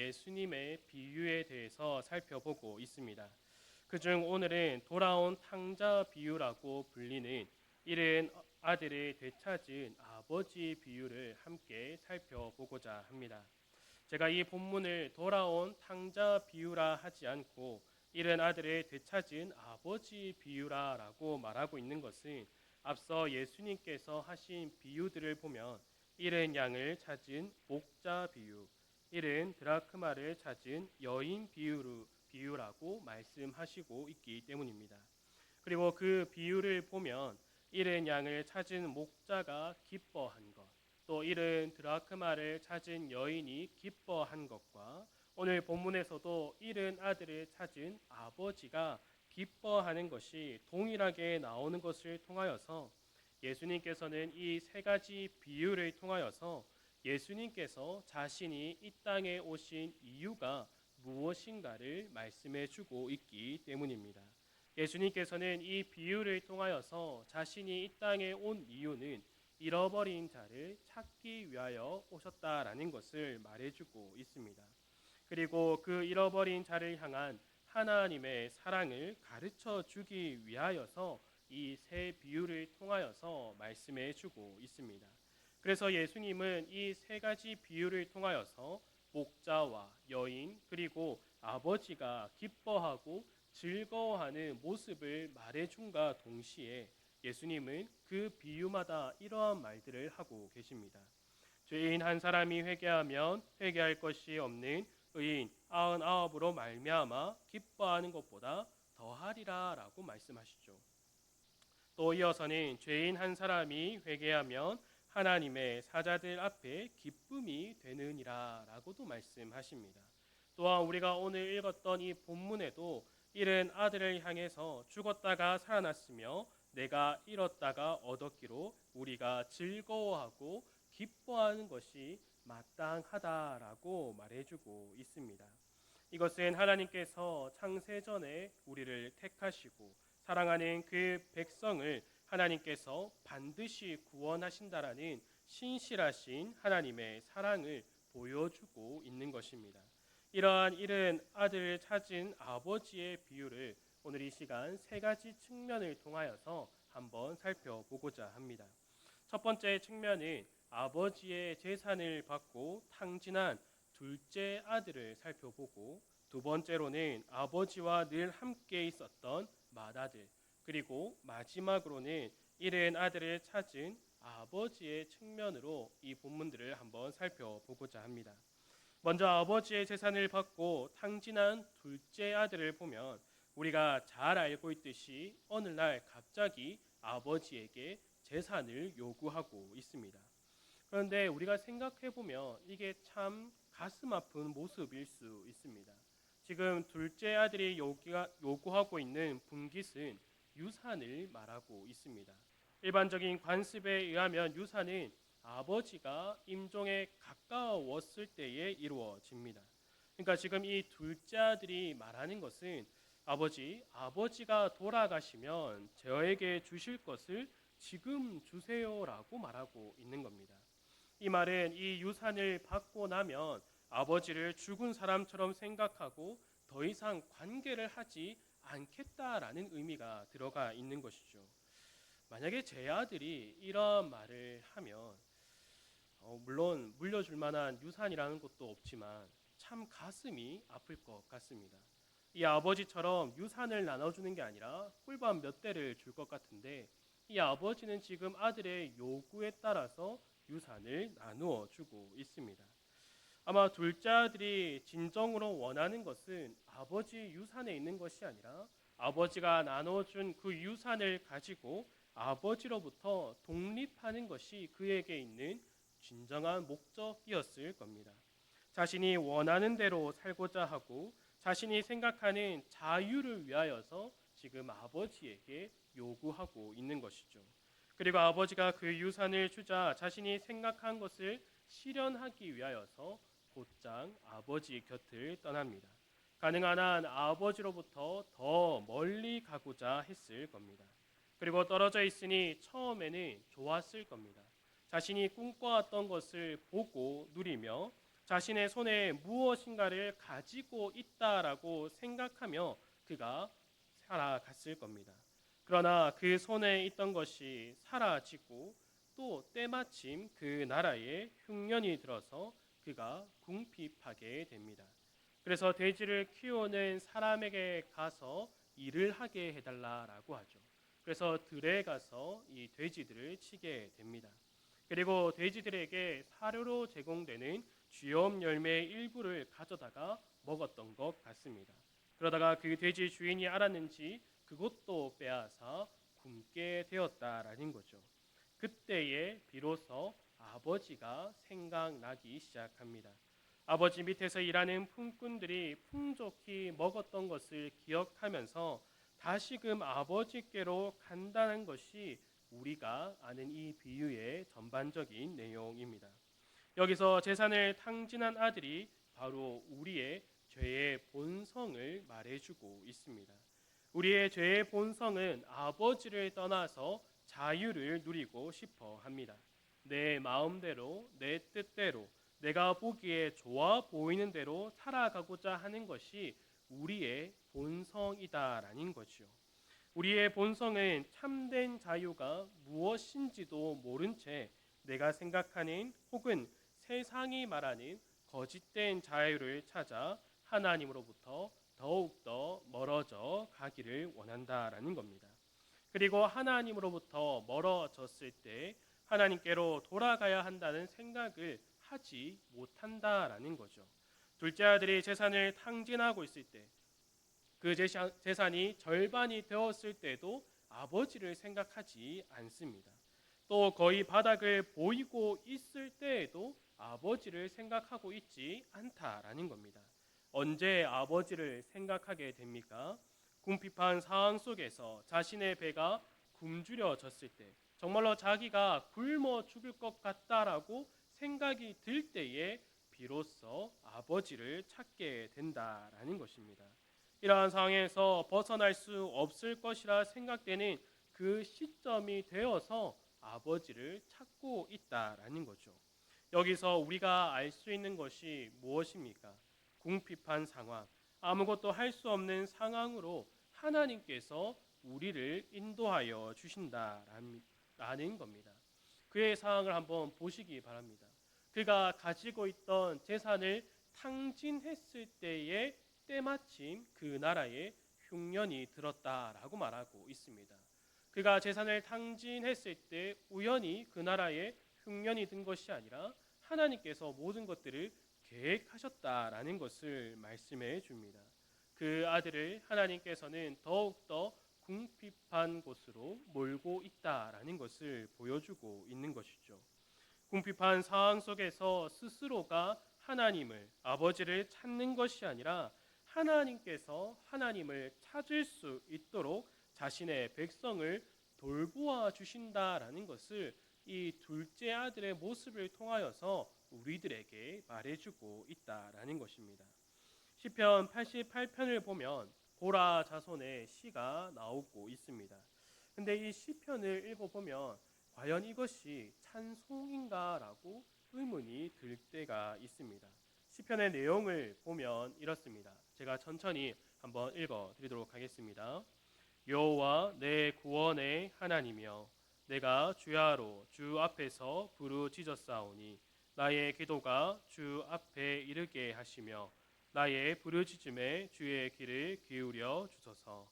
예수님의 비유에 대해서 살펴보고 있습니다. 그중 오늘은 돌아온 탕자 비유라고 불리는 잃은 아들을 되찾은 아버지 비유를 함께 살펴보고자 합니다. 제가 이 본문을 돌아온 탕자 비유라 하지 않고 잃은 아들을 되찾은 아버지 비유라라고 말하고 있는 것은 앞서 예수님께서 하신 비유들을 보면 잃은 양을 찾은 목자 비유, 잃은 드라크마를 찾은 여인 비유라고 말씀하시고 있기 때문입니다. 그리고 그 비유를 보면 잃은 양을 찾은 목자가 기뻐한 것, 또 잃은 드라크마를 찾은 여인이 기뻐한 것과 오늘 본문에서도 잃은 아들을 찾은 아버지가 기뻐하는 것이 동일하게 나오는 것을 통하여서 예수님께서는 이 세 가지 비유를 통하여서 예수님께서 자신이 이 땅에 오신 이유가 무엇인가를 말씀해 주고 있기 때문입니다. 예수님께서는 이 비유를 통하여서 자신이 이 땅에 온 이유는 잃어버린 자를 찾기 위하여 오셨다라는 것을 말해주고 있습니다. 그리고 그 잃어버린 자를 향한 하나님의 사랑을 가르쳐 주기 위하여서 이 세 비유를 통하여서 말씀해 주고 있습니다. 그래서 예수님은 이 세 가지 비유를 통하여서 목자와 여인 그리고 아버지가 기뻐하고 즐거워하는 모습을 말해준과 동시에 예수님은 그 비유마다 이러한 말들을 하고 계십니다. 죄인 한 사람이 회개하면 회개할 것이 없는 의인 99으로 말미암아 기뻐하는 것보다 더하리라 라고 말씀하시죠. 또 이어서는 죄인 한 사람이 회개하면 하나님의 사자들 앞에 기쁨이 되느니라 라고도 말씀하십니다. 또한 우리가 오늘 읽었던 이 본문에도 잃은 아들을 향해서 죽었다가 살아났으며 내가 잃었다가 얻었기로 우리가 즐거워하고 기뻐하는 것이 마땅하다라고 말해주고 있습니다. 이것은 하나님께서 창세전에 우리를 택하시고 사랑하는 그 백성을 하나님께서 반드시 구원하신다라는 신실하신 하나님의 사랑을 보여주고 있는 것입니다. 이러한 잃은 아들을 찾은 아버지의 비유를 오늘 이 시간 세 가지 측면을 통하여서 한번 살펴보고자 합니다. 첫 번째 측면은 아버지의 재산을 받고 탕진한 둘째 아들을 살펴보고 두 번째로는 아버지와 늘 함께 있었던 맏아들 그리고 마지막으로는 잃은 아들을 찾은 아버지의 측면으로 이 본문들을 한번 살펴보고자 합니다. 먼저 아버지의 재산을 받고 탕진한 둘째 아들을 보면 우리가 잘 알고 있듯이 어느 날 갑자기 아버지에게 재산을 요구하고 있습니다. 그런데 우리가 생각해 보면 이게 참 가슴 아픈 모습일 수 있습니다. 지금 둘째 아들이 요구하고 있는 분깃은 유산을 말하고 있습니다. 일반적인 관습에 의하면 유산은 아버지가 임종에 가까웠을 때에 이루어집니다. 그러니까 지금 이 둘째 아들이 말하는 것은 아버지가 돌아가시면 저에게 주실 것을 지금 주세요라고 말하고 있는 겁니다. 이 말은 이 유산을 받고 나면 아버지를 죽은 사람처럼 생각하고 더 이상 관계를 하지 않겠다라는 의미가 들어가 있는 것이죠. 만약에 제 아들이 이런 말을 하면 물론 물려줄 만한 유산이라는 것도 없지만 참 가슴이 아플 것 같습니다. 이 아버지처럼 유산을 나눠주는 게 아니라 꿀밤 몇 대를 줄 것 같은데 이 아버지는 지금 아들의 요구에 따라서 유산을 나누어 주고 있습니다. 아마 둘째 아들이 진정으로 원하는 것은 아버지 유산에 있는 것이 아니라 아버지가 나눠준 그 유산을 가지고 아버지로부터 독립하는 것이 그에게 있는 진정한 목적이었을 겁니다. 자신이 원하는 대로 살고자 하고 자신이 생각하는 자유를 위하여서 지금 아버지에게 요구하고 있는 것이죠. 그리고 아버지가 그 유산을 주자 자신이 생각한 것을 실현하기 위하여서 곧장 아버지 곁을 떠납니다. 가능한 한 아버지로부터 더 멀리 가고자 했을 겁니다. 그리고 떨어져 있으니 처음에는 좋았을 겁니다. 자신이 꿈꿔왔던 것을 보고 누리며 자신의 손에 무엇인가를 가지고 있다라고 생각하며 그가 살아갔을 겁니다. 그러나 그 손에 있던 것이 사라지고 또 때마침 그 나라에 흉년이 들어서 그가 궁핍하게 됩니다. 그래서 돼지를 키우는 사람에게 가서 일을 하게 해달라라고 하죠. 그래서 들에 가서 이 돼지들을 치게 됩니다. 그리고 돼지들에게 사료로 제공되는 쥐엄 열매의 일부를 가져다가 먹었던 것 같습니다. 그러다가 그 돼지 주인이 알았는지 그것도 빼앗아 굶게 되었다라는 거죠. 그때에 비로소 아버지가 생각나기 시작합니다. 아버지 밑에서 일하는 품꾼들이 풍족히 먹었던 것을 기억하면서 다시금 아버지께로 간다는 것이 우리가 아는 이 비유의 전반적인 내용입니다. 여기서 재산을 탕진한 아들이 바로 우리의 죄의 본성을 말해주고 있습니다. 우리의 죄의 본성은 아버지를 떠나서 자유를 누리고 싶어 합니다. 내 마음대로, 내 뜻대로, 내가 보기에 좋아 보이는 대로 살아가고자 하는 것이 우리의 본성이다라는 거죠. 우리의 본성은 참된 자유가 무엇인지도 모른 채 내가 생각하는 혹은 세상이 말하는 거짓된 자유를 찾아 하나님으로부터 더욱더 멀어져 가기를 원한다라는 겁니다. 그리고 하나님으로부터 멀어졌을 때 하나님께로 돌아가야 한다는 생각을 하지 못한다라는 거죠. 둘째 아들이 재산을 탕진하고 있을 때 그 재산이 절반이 되었을 때도 아버지를 생각하지 않습니다. 또 거의 바닥을 보이고 있을 때에도 아버지를 생각하고 있지 않다라는 겁니다. 언제 아버지를 생각하게 됩니까? 궁핍한 상황 속에서 자신의 배가 굶주려졌을 때, 정말로 자기가 굶어 죽을 것 같다라고 생각이 들 때에 비로소 아버지를 찾게 된다라는 것입니다. 이러한 상황에서 벗어날 수 없을 것이라 생각되는 그 시점이 되어서 아버지를 찾고 있다라는 거죠. 여기서 우리가 알 수 있는 것이 무엇입니까? 궁핍한 상황, 아무것도 할 수 없는 상황으로 하나님께서 우리를 인도하여 주신다라는 겁니다. 그의 상황을 한번 보시기 바랍니다. 그가 가지고 있던 재산을 탕진했을 때에 때마침 그 나라에 흉년이 들었다라고 말하고 있습니다. 그가 재산을 탕진했을 때 우연히 그 나라에 흉년이 든 것이 아니라 하나님께서 모든 것들을 계획하셨다라는 것을 말씀해 줍니다. 그 아들을 하나님께서는 더욱더 궁핍한 곳으로 몰고 있다라는 것을 보여주고 있는 것이죠. 궁핍한 상황 속에서 스스로가 하나님을, 아버지를 찾는 것이 아니라 하나님께서 하나님을 찾을 수 있도록 자신의 백성을 돌보아 주신다라는 것을 이 둘째 아들의 모습을 통하여서 우리들에게 말해주고 있다라는 것입니다. 시편 88편을 보면 고라 자손의 시가 나오고 있습니다. 근데 이 시편을 읽어보면 과연 이것이 찬송인가라고 의문이 들 때가 있습니다. 시편의 내용을 보면 이렇습니다. 제가 천천히 한번 읽어드리도록 하겠습니다. 여호와 내 구원의 하나님이여, 내가 주야로 주 앞에서 부르짖었사오니 나의 기도가 주 앞에 이르게 하시며 나의 부르짖음에 주의 귀를 기울여 주소서.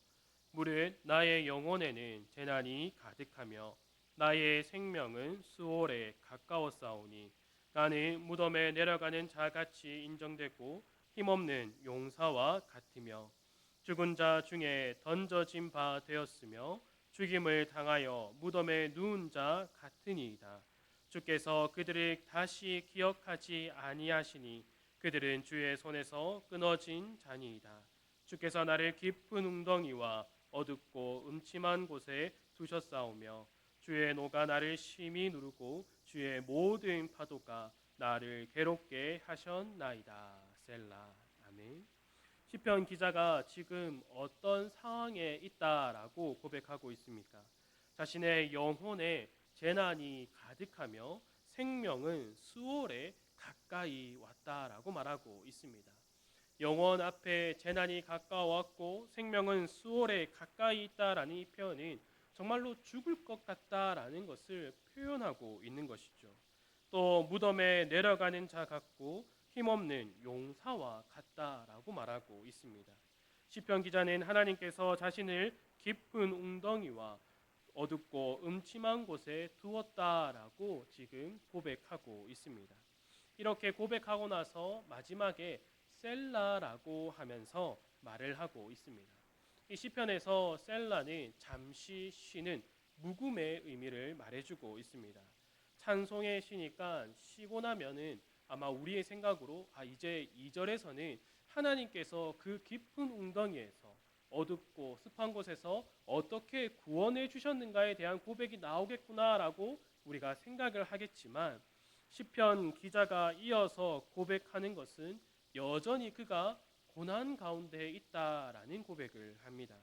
무릇 나의 영혼에는 재난이 가득하며 나의 생명은 수월에 가까웠사오니 나는 무덤에 내려가는 자같이 인정되고 힘없는 용사와 같으며 죽은 자 중에 던져진 바 되었으며 죽임을 당하여 무덤에 누운 자 같으니이다. 주께서 그들을 다시 기억하지 아니하시니 그들은 주의 손에서 끊어진 자니이다. 주께서 나를 깊은 웅덩이와 어둡고 음침한 곳에 두셨사오며 주의 노가 나를 심히 누르고 주의 모든 파도가 나를 괴롭게 하셨나이다. 셀라. 아멘. 시편 기자가 지금 어떤 상황에 있다라고 고백하고 있습니까? 자신의 영혼에 재난이 가득하며 생명은 수월에 가까이 왔다라고 말하고 있습니다. 영원 앞에 재난이 가까웠고 생명은 수월에 가까이 있다라는 이 표현은 정말로 죽을 것 같다라는 것을 표현하고 있는 것이죠. 또 무덤에 내려가는 자 같고 힘없는 용사와 같다라고 말하고 있습니다. 시편 기자는 하나님께서 자신을 깊은 웅덩이와 어둡고 음침한 곳에 두었다라고 지금 고백하고 있습니다. 이렇게 고백하고 나서 마지막에 셀라라고 하면서 말을 하고 있습니다. 이 시편에서 셀라는 잠시 쉬는 묵음의 의미를 말해주고 있습니다. 찬송의 시니까 쉬고 나면은 아마 우리의 생각으로 이제 2절에서는 하나님께서 그 깊은 웅덩이에서 어둡고 습한 곳에서 어떻게 구원해 주셨는가에 대한 고백이 나오겠구나라고 우리가 생각을 하겠지만 시편 기자가 이어서 고백하는 것은 여전히 그가 고난 가운데 있다라는 고백을 합니다.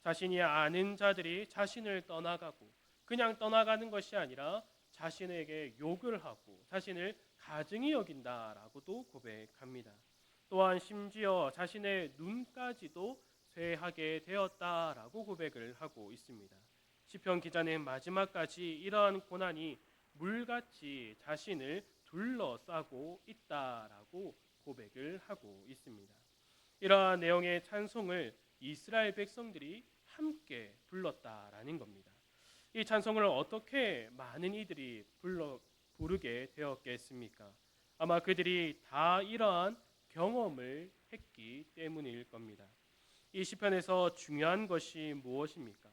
자신이 아는 자들이 자신을 떠나가고 그냥 떠나가는 것이 아니라 자신에게 욕을 하고 자신을 가증히 여긴다라고도 고백합니다. 또한 심지어 자신의 눈까지도 쇠하게 되었다라고 고백을 하고 있습니다. 시편 기자는 마지막까지 이러한 고난이 물같이 자신을 둘러싸고 있다라고 고백을 하고 있습니다. 이러한 내용의 찬송을 이스라엘 백성들이 함께 불렀다라는 겁니다. 이 찬송을 어떻게 많은 이들이 부르게 되었겠습니까? 아마 그들이 다 이러한 경험을 했기 때문일 겁니다. 이 시편에서 중요한 것이 무엇입니까?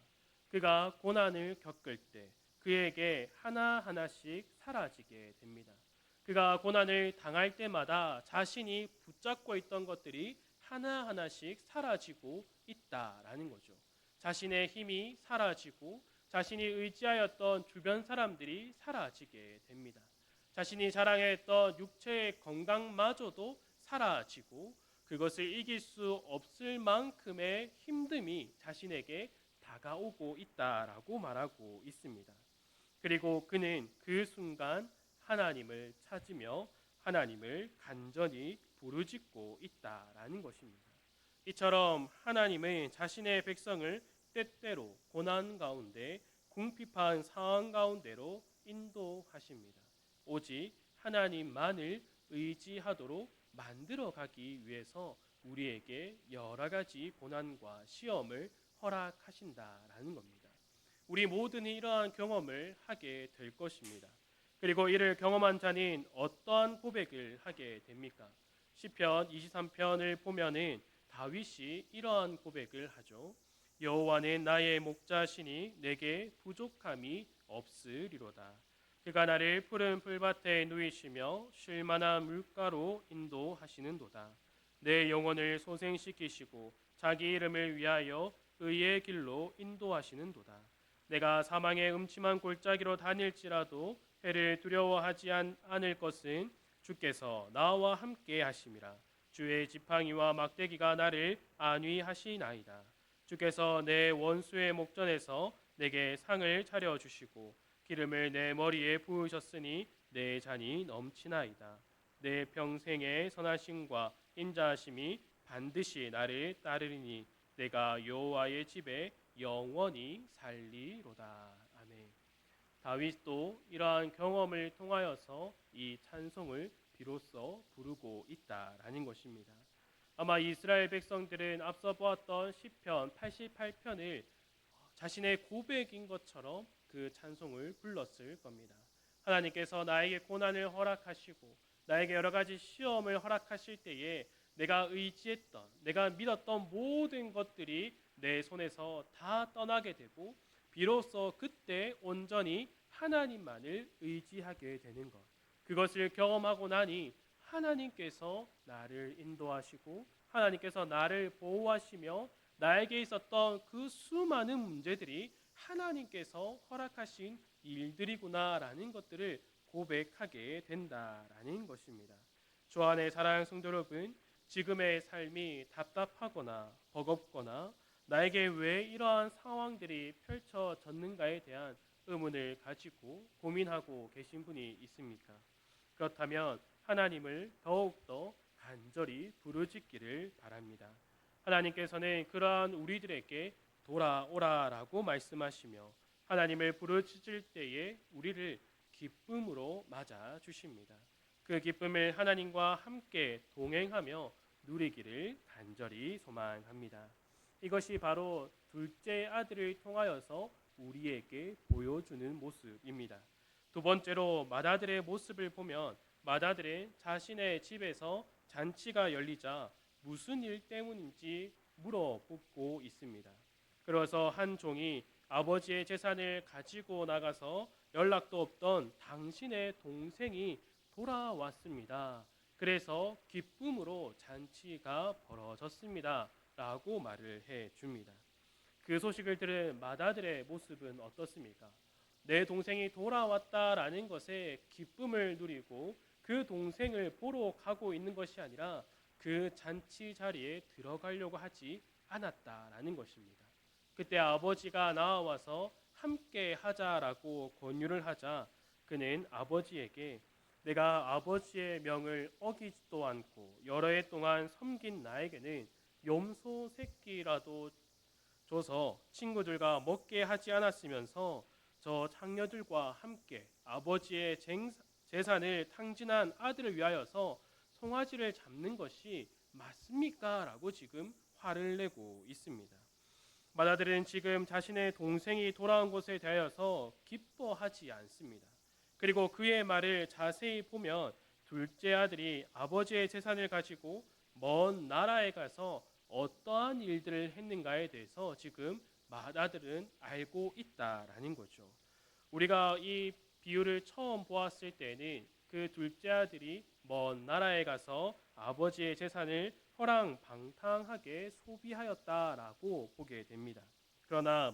그가 고난을 겪을 때 그에게 하나하나씩 사라지게 됩니다. 그가 고난을 당할 때마다 자신이 붙잡고 있던 것들이 하나하나씩 사라지고 있다라는 거죠. 자신의 힘이 사라지고 자신이 의지하였던 주변 사람들이 사라지게 됩니다. 자신이 자랑했던 육체의 건강마저도 사라지고 그것을 이길 수 없을 만큼의 힘듦이 자신에게 다가오고 있다라고 말하고 있습니다. 그리고 그는 그 순간 하나님을 찾으며 하나님을 간절히 부르짖고 있다라는 것입니다. 이처럼 하나님은 자신의 백성을 때때로 고난 가운데 궁핍한 상황 가운데로 인도하십니다. 오직 하나님만을 의지하도록 만들어 가기 위해서 우리에게 여러 가지 고난과 시험을 허락하신다라는 겁니다. 우리 모두는 이러한 경험을 하게 될 것입니다. 그리고 이를 경험한 자는 어떠한 고백을 하게 됩니까? 시편 23편을 보면은 다윗이 이러한 고백을 하죠. 여호와는 나의 목자시니 내게 부족함이 없으리로다. 그가 나를 푸른 풀밭에 누이시며 쉴 만한 물가로 인도하시는도다. 내 영혼을 소생시키시고 자기 이름을 위하여 의의 길로 인도하시는도다. 내가 사망의 음침한 골짜기로 다닐지라도 해를 두려워하지 않을 것은 주께서 나와 함께 하심이라. 주의 지팡이와 막대기가 나를 안위하시나이다. 주께서 내 원수의 목전에서 내게 상을 차려 주시고 기름을 내 머리에 부으셨으니 내 잔이 넘치나이다. 내 평생의 선하심과 인자하심이 반드시 나를 따르리니 내가 여호와의 집에 영원히 살리로다. 아멘. 다윗도 이러한 경험을 통하여서 이 찬송을 비로소 부르고 있다라는 것입니다. 아마 이스라엘 백성들은 앞서 보았던 시편 88편을 자신의 고백인 것처럼 그 찬송을 불렀을 겁니다. 하나님께서 나에게 고난을 허락하시고 나에게 여러 가지 시험을 허락하실 때에 내가 의지했던, 내가 믿었던 모든 것들이 내 손에서 다 떠나게 되고 비로소 그때 온전히 하나님만을 의지하게 되는 것. 그것을 경험하고 나니 하나님께서 나를 인도하시고 하나님께서 나를 보호하시며 나에게 있었던 그 수많은 문제들이 하나님께서 허락하신 일들이구나라는 것들을 고백하게 된다라는 것입니다. 주 안의 사랑하는 성도 여러분, 지금의 삶이 답답하거나 버겁거나 나에게 왜 이러한 상황들이 펼쳐졌는가에 대한 의문을 가지고 고민하고 계신 분이 있습니까? 그렇다면 하나님을 더욱더 간절히 부르짖기를 바랍니다. 하나님께서는 그러한 우리들에게 돌아오라라고 말씀하시며 하나님을 부르짖을 때에 우리를 기쁨으로 맞아 주십니다. 그 기쁨을 하나님과 함께 동행하며 누리기를 간절히 소망합니다. 이것이 바로 둘째 아들을 통하여서 우리에게 보여주는 모습입니다. 두 번째로 맏아들의 모습을 보면 맏아들은 자신의 집에서 잔치가 열리자 무슨 일 때문인지 물어보고 있습니다. 그래서 한 종이 아버지의 재산을 가지고 나가서 연락도 없던 당신의 동생이 돌아왔습니다. 그래서 기쁨으로 잔치가 벌어졌습니다. 라고 말을 해 줍니다. 그 소식을 들은 맏아들의 모습은 어떻습니까? 내 동생이 돌아왔다라는 것에 기쁨을 누리고 그 동생을 보러 가고 있는 것이 아니라 그 잔치 자리에 들어가려고 하지 않았다라는 것입니다. 그때 아버지가 나와서 함께 하자라고 권유를 하자 그는 아버지에게 내가 아버지의 명을 어기지도 않고 여러 해 동안 섬긴 나에게는 염소 새끼라도 줘서 친구들과 먹게 하지 않았으면서 저 장녀들과 함께 아버지의 재산을 탕진한 아들을 위하여서 송아지를 잡는 것이 맞습니까? 라고 지금 화를 내고 있습니다. 맏아들은 지금 자신의 동생이 돌아온 것에 대하여서 기뻐하지 않습니다. 그리고 그의 말을 자세히 보면 둘째 아들이 아버지의 재산을 가지고 먼 나라에 가서 어떠한 일들을 했는가에 대해서 지금 맏아들은 알고 있다라는 거죠. 우리가 이 비유를 처음 보았을 때는 그 둘째 아들이 먼 나라에 가서 아버지의 재산을 허랑방탕하게 소비하였다라고 보게 됩니다. 그러나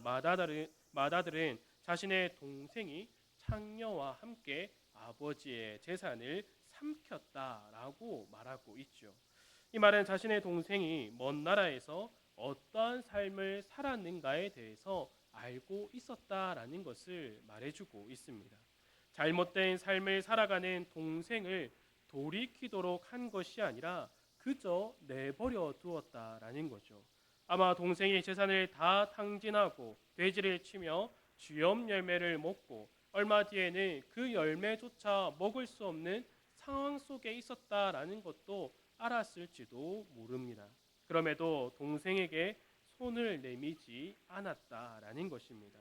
맏아들은 자신의 동생이 창녀와 함께 아버지의 재산을 삼켰다라고 말하고 있죠. 이 말은 자신의 동생이 먼 나라에서 어떠한 삶을 살았는가에 대해서 알고 있었다라는 것을 말해주고 있습니다. 잘못된 삶을 살아가는 동생을 돌이키도록 한 것이 아니라 그저 내버려 두었다라는 거죠. 아마 동생이 재산을 다 탕진하고 돼지를 치며 쥐염 열매를 먹고 얼마 뒤에는 그 열매조차 먹을 수 없는 상황 속에 있었다라는 것도 알았을지도 모릅니다. 그럼에도 동생에게 손을 내미지 않았다라는 것입니다.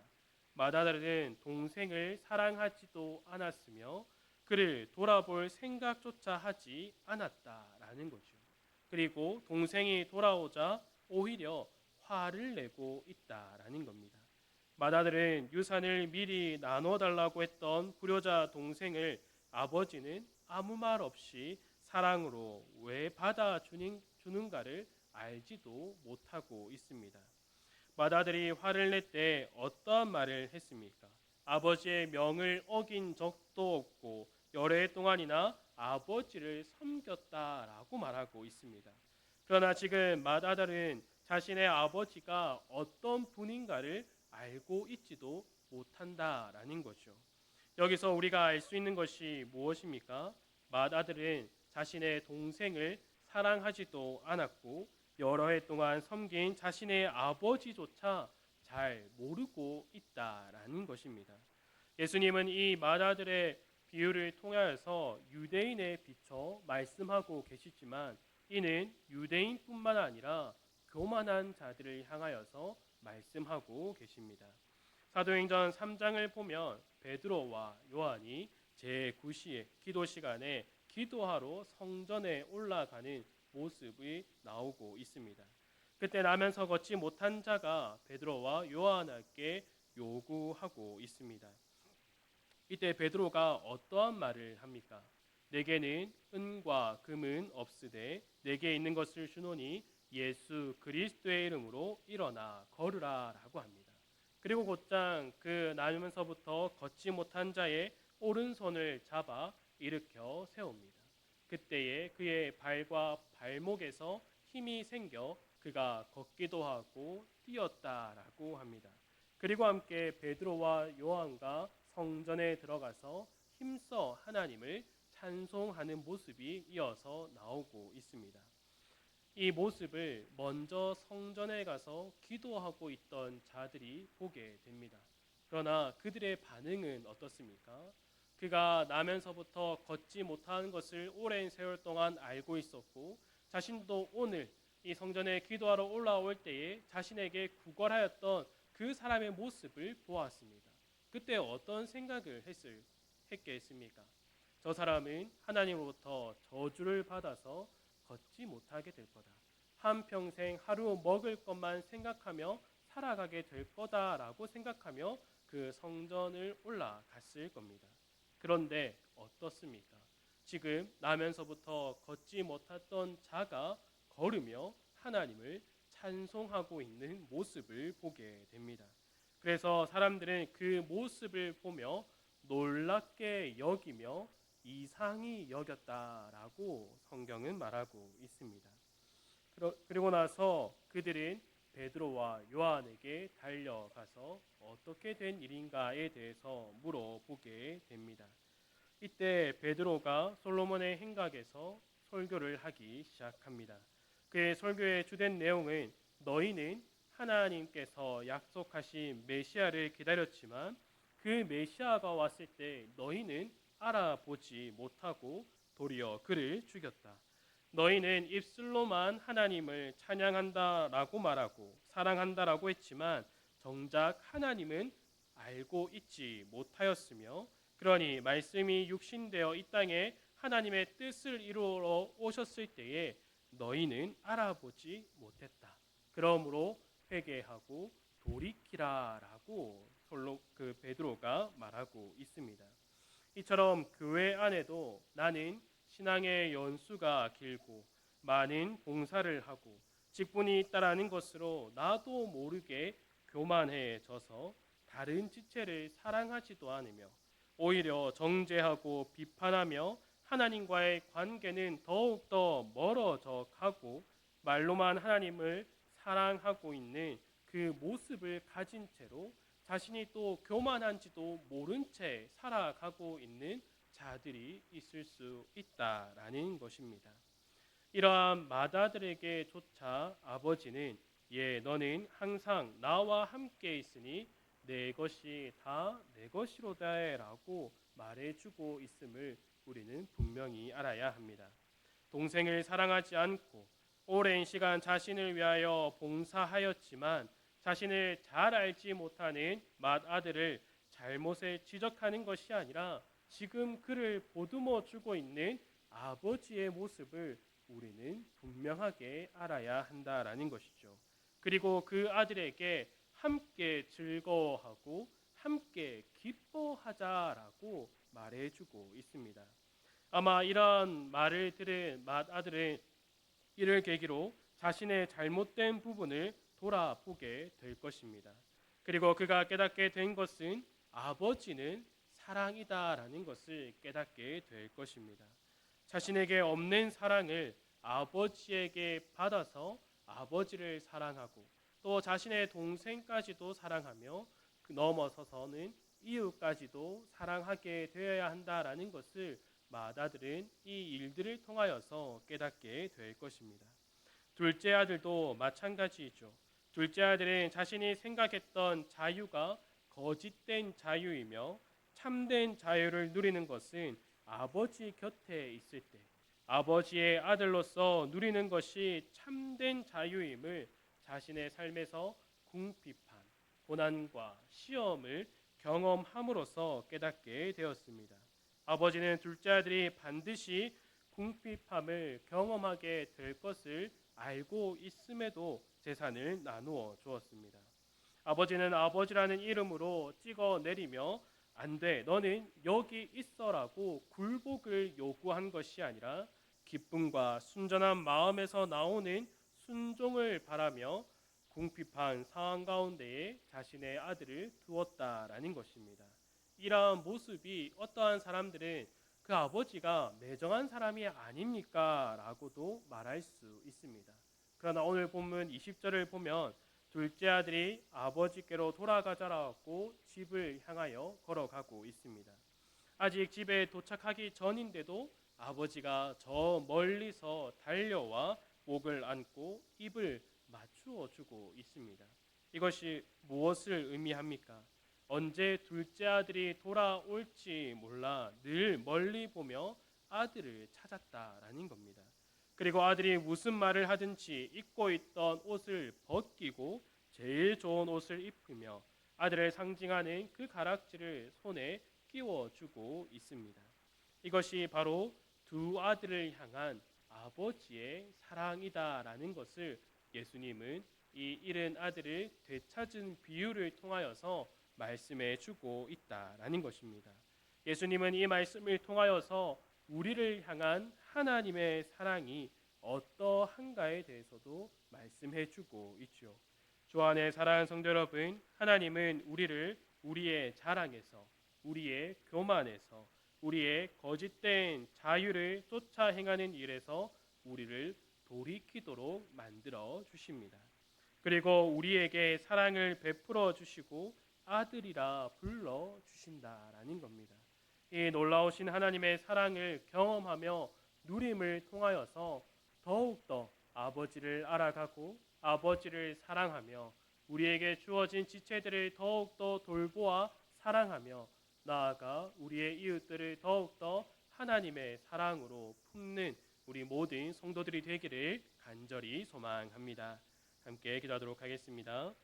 맏아들은 동생을 사랑하지도 않았으며 그를 돌아볼 생각조차 하지 않았다라는 거죠. 그리고 동생이 돌아오자 오히려 화를 내고 있다라는 겁니다. 맏아들은 유산을 미리 나눠달라고 했던 불효자 동생을 아버지는 아무 말 없이 사랑으로 왜 받아주는가를 알지도 못하고 있습니다. 맏아들이 화를 낼 때 어떠한 말을 했습니까? 아버지의 명을 어긴 적도 없고 여러 해 동안이나 아버지를 섬겼다라고 말하고 있습니다. 그러나 지금 맏아들은 자신의 아버지가 어떤 분인가를 알고 있지도 못한다라는 거죠. 여기서 우리가 알 수 있는 것이 무엇입니까? 맏아들은 자신의 동생을 사랑하지도 않았고 여러 해 동안 섬긴 자신의 아버지조차 잘 모르고 있다라는 것입니다. 예수님은 이 맏아들의 비유를 통하여서 유대인에 비춰 말씀하고 계시지만 이는 유대인뿐만 아니라 교만한 자들을 향하여서 말씀하고 계십니다. 사도행전 3장을 보면 베드로와 요한이 제9시에 기도 시간에 기도하러 성전에 올라가는 모습이 나오고 있습니다. 그때 나면서 걷지 못한 자가 베드로와 요한에게 요구하고 있습니다. 이때 베드로가 어떠한 말을 합니까? 내게는 은과 금은 없으되 내게 있는 것을 주노니 예수 그리스도의 이름으로 일어나 걸으라 라고 합니다. 그리고 곧장 그 나면서부터 걷지 못한 자의 오른손을 잡아 일으켜 세웁니다. 그때에 그의 발과 발목에서 힘이 생겨 그가 걷기도 하고 뛰었다라고 합니다. 그리고 함께 베드로와 요한과 성전에 들어가서 힘써 하나님을 찬송하는 모습이 이어서 나오고 있습니다. 이 모습을 먼저 성전에 가서 기도하고 있던 자들이 보게 됩니다. 그러나 그들의 반응은 어떻습니까? 그가 나면서부터 걷지 못하는 것을 오랜 세월 동안 알고 있었고, 자신도 오늘 이 성전에 기도하러 올라올 때에 자신에게 구걸하였던 그 사람의 모습을 보았습니다. 그때 어떤 생각을 했겠습니까? 저 사람은 하나님으로부터 저주를 받아서 걷지 못하게 될 거다. 한평생 하루 먹을 것만 생각하며 살아가게 될 거다라고 생각하며 그 성전을 올라갔을 겁니다. 그런데 어떻습니까? 지금 나면서부터 걷지 못했던 자가 걸으며 하나님을 찬송하고 있는 모습을 보게 됩니다. 그래서 사람들은 그 모습을 보며 놀랍게 여기며 이상히 여겼다라고 성경은 말하고 있습니다. 그리고 나서 그들은 베드로와 요한에게 달려가서 어떻게 된 일인가에 대해서 물어보게 됩니다. 이때 베드로가 솔로몬의 행각에서 설교를 하기 시작합니다. 그의 설교의 주된 내용은 너희는 하나님께서 약속하신 메시아를 기다렸지만 그 메시아가 왔을 때 너희는 알아보지 못하고 도리어 그를 죽였다. 너희는 입술로만 하나님을 찬양한다라고 말하고 사랑한다라고 했지만 정작 하나님은 알고 있지 못하였으며, 그러니 말씀이 육신되어 이 땅에 하나님의 뜻을 이루러 오셨을 때에 너희는 알아보지 못했다. 그러므로 회개하고 돌이키라라고 그 베드로가 말하고 있습니다. 이처럼 교회 안에도 나는 신앙의 연수가 길고 많은 봉사를 하고 직분이 있다라는 것으로 나도 모르게 교만해져서 다른 지체를 사랑하지도 않으며 오히려 정죄하고 비판하며 하나님과의 관계는 더욱더 멀어져 가고 말로만 하나님을 사랑하고 있는 그 모습을 가진 채로 자신이 또 교만한지도 모른 채 살아가고 있는 자들이 있을 수 있다라는 것입니다. 이러한 마다들에게조차 아버지는 너는 항상 나와 함께 있으니 내 것이 다 내 것이로다라고 말해주고 있음을 우리는 분명히 알아야 합니다. 동생을 사랑하지 않고 오랜 시간 자신을 위하여 봉사하였지만 자신을 잘 알지 못하는 맏아들을 잘못을 지적하는 것이 아니라 지금 그를 보듬어 주고 있는 아버지의 모습을 우리는 분명하게 알아야 한다라는 것이죠. 그리고 그 아들에게 함께 즐거워하고 함께 기뻐하자라고 말해주고 있습니다. 아마 이러한 말을 들은 맏아들은 이를 계기로 자신의 잘못된 부분을 돌아보게 될 것입니다. 그리고 그가 깨닫게 된 것은 아버지는 사랑이다라는 것을 깨닫게 될 것입니다. 자신에게 없는 사랑을 아버지에게 받아서 아버지를 사랑하고 또 자신의 동생까지도 사랑하며 그 넘어서서는 이웃까지도 사랑하게 되어야 한다라는 것을 맏아들은 이 일들을 통하여서 깨닫게 될 것입니다. 둘째 아들도 마찬가지이죠. 둘째 아들은 자신이 생각했던 자유가 거짓된 자유이며 참된 자유를 누리는 것은 아버지 곁에 있을 때 아버지의 아들로서 누리는 것이 참된 자유임을 자신의 삶에서 궁핍한 고난과 시험을 경험함으로써 깨닫게 되었습니다. 아버지는 둘째 아들이 반드시 궁핍함을 경험하게 될 것을 알고 있음에도 재산을 나누어 주었습니다. 아버지는 아버지라는 이름으로 찍어 내리며 안 돼, 너는 여기 있어라고 굴복을 요구한 것이 아니라 기쁨과 순전한 마음에서 나오는 순종을 바라며 궁핍한 상황 가운데에 자신의 아들을 두었다라는 것입니다. 이러한 모습이 어떠한 사람들은 그 아버지가 매정한 사람이 아닙니까? 라고도 말할 수 있습니다. 그러나 오늘 본문 20절을 보면 둘째 아들이 아버지께로 돌아가자라고 집을 향하여 걸어가고 있습니다. 아직 집에 도착하기 전인데도 아버지가 저 멀리서 달려와 목을 안고 입을 맞추어 주고 있습니다. 이것이 무엇을 의미합니까? 언제 둘째 아들이 돌아올지 몰라 늘 멀리 보며 아들을 찾았다라는 겁니다. 그리고 아들이 무슨 말을 하든지 입고 있던 옷을 벗기고 제일 좋은 옷을 입으며 아들을 상징하는 그 가락지를 손에 끼워주고 있습니다. 이것이 바로 두 아들을 향한 아버지의 사랑이다라는 것을 예수님은 이 잃은 아들을 되찾은 비유를 통하여서 말씀해 주고 있다라는 것입니다. 예수님은 이 말씀을 통하여서 우리를 향한 하나님의 사랑이 어떠한가에 대해서도 말씀해 주고 있죠. 주 안에 사랑하는 성도 여러분, 하나님은 우리를 우리의 자랑에서, 우리의 교만에서, 우리의 거짓된 자유를 쫓아 행하는 일에서 우리를 돌이키도록 만들어 주십니다. 그리고 우리에게 사랑을 베풀어 주시고 아들이라 불러 주신다라는 겁니다. 이 놀라우신 하나님의 사랑을 경험하며 누림을 통하여서 더욱더 아버지를 알아가고 아버지를 사랑하며 우리에게 주어진 지체들을 더욱더 돌보아 사랑하며 나아가 우리의 이웃들을 더욱더 하나님의 사랑으로 품는 우리 모든 성도들이 되기를 간절히 소망합니다. 함께 기도하도록 하겠습니다.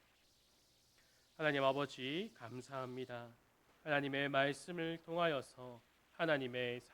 하나님 아버지 감사합니다. 하나님의 말씀을 통하여서 하나님의